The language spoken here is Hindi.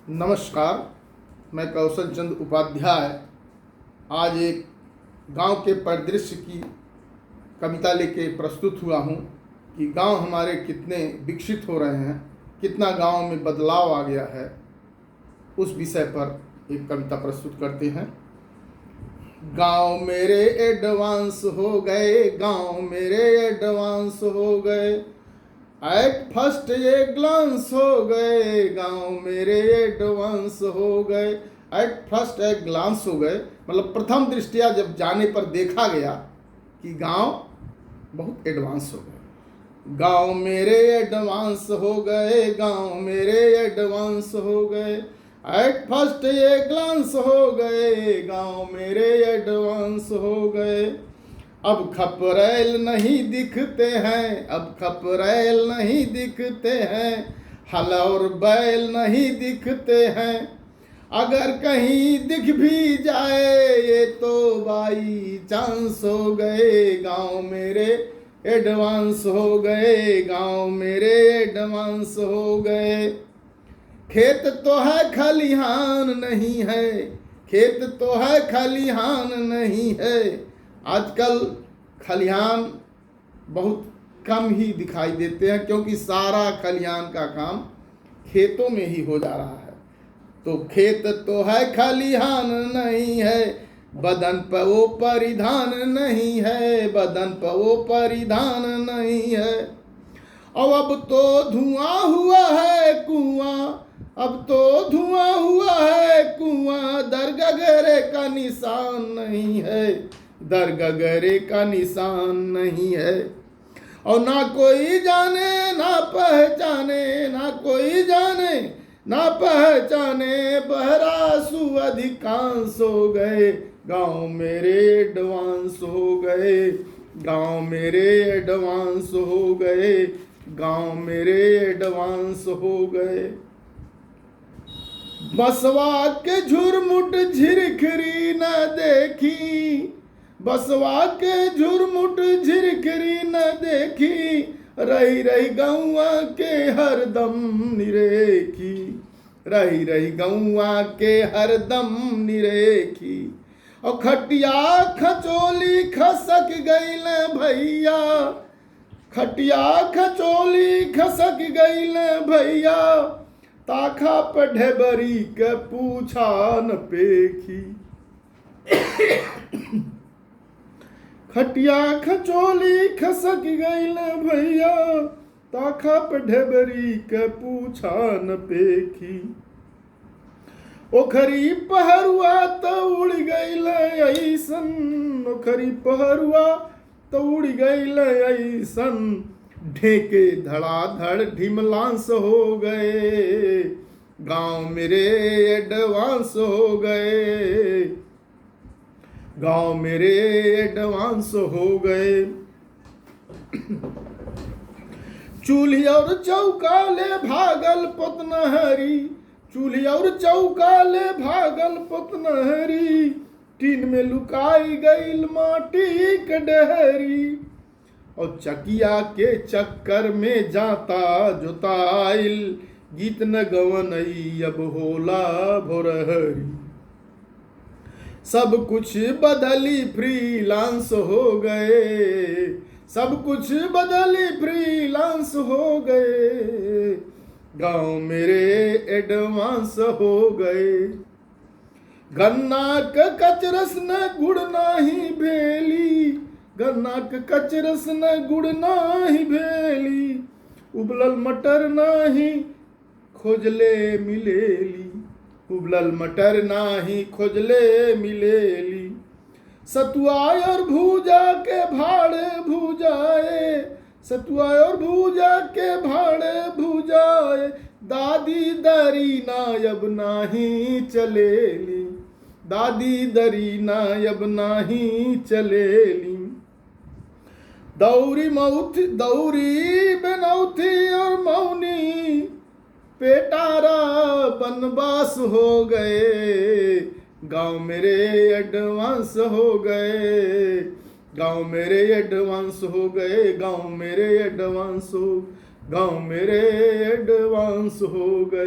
नमस्कार, मैं कौशल चंद उपाध्याय आज एक गांव के परिदृश्य की कविता लेके प्रस्तुत हुआ हूं कि गांव हमारे कितने विकसित हो रहे हैं, कितना गांव में बदलाव आ गया है। उस विषय पर एक कविता प्रस्तुत करते हैं। गांव मेरे एडवांस हो गए, गांव मेरे एडवांस हो गए, एट फर्स्ट ये ग्लांस हो गए, गांव मेरे एडवांस हो गए। एट फर्स्ट एक ग्लांस हो गए मतलब प्रथम दृष्टिया जब जाने पर देखा गया कि गांव बहुत एडवांस हो गए। गांव मेरे एडवांस हो गए, गांव मेरे एडवांस हो गए, एट फर्स्ट ये ग्लांस हो गए, गांव मेरे एडवांस हो गए। अब खपरेल नहीं दिखते हैं, अब खपरेल नहीं दिखते हैं, हल और बैल नहीं दिखते हैं। अगर कहीं दिख भी जाए ये तो बाई चांस हो गए, गांव मेरे एडवांस हो गए, गांव मेरे एडवांस हो गए। खेत तो है खलिहान नहीं है, खेत तो है खलिहान नहीं है। आजकल खलिहान बहुत कम ही दिखाई देते हैं क्योंकि सारा खलिहान का काम खेतों में ही हो जा रहा है। तो खेत तो है खलिहान नहीं है, बदन पर वो परिधान नहीं है, बदन पर वो परिधान नहीं है। और अब तो धुआं हुआ है कुआं, अब तो धुआं हुआ है कुआं, दरगगरे का निशान नहीं है, दरगगरे का निशान नहीं है। और ना कोई जाने ना पहचाने, ना कोई जाने ना पहचाने, बहरासु अधिकांश हो गए, गांव मेरे एडवांस हो गए, गांव मेरे एडवांस हो गए, गांव मेरे एडवांस हो गए। बसवा के झुरमुट झिरखरी न देखी, बसवा के झुरमुट झिरखरी न देखी, रही रही गौआ के हरदम निरेखी, रही रही गौआ के हरदम निरेखी। और खटिया खचोली खसक गईल भैया, खटिया खचोली खसक गईल भैया, ताखा पे ढेबरी के पूछा न पेखी। खटिया खचोली खसक गईल भैया, ताखा पे ढेबरी के पूछा न पेखी। ओखरी पहरुआ तो उड़ गईल ऐसन, ओखरी पहरुआ तो उड़ गईल ऐसन, ढेके धड़ाधड़ ढिमलांस हो गए, गांव मेरे एडवांस हो गए, गांव मेरे एडवांस हो गए। चूल्ही और चौका ले भागल पुतनहरी, चूल्ही और चौका ले भागल पुतनहरी, टीन में लुकाई गईल माटी के डहरी। और चकिया के चक्कर में जाता जोताइल, गीत न गवनई अब होला भोरहरी। सब कुछ बदली फ्रीलांस हो गए, सब कुछ बदली फ्रीलांस हो गए, गांव मेरे एडवांस हो गए। गन्ना के कचरस न गुड़ नाही भेली, गन्ना के कचरस न गुड़ नाही भेली, उबलल मटर नाही खोजले मिलेली, उबलल मटर नाही खोजले मिलेली। सतुआ और भूजा के भाड़े भूजाए, सतुआ और भूजा के भाड़े भूजाए, दादी दरी नायब नाही चलेली, दादी दरी नायब नाही चलेली। दौरी मऊथ दौरी बनौथी और मौनी, पेटारा बनवास हो गए, गांव मेरे एडवांस हो गए, गांव मेरे एडवांस हो गए, गांव मेरे एडवांस हो, गांव मेरे एडवांस हो गए।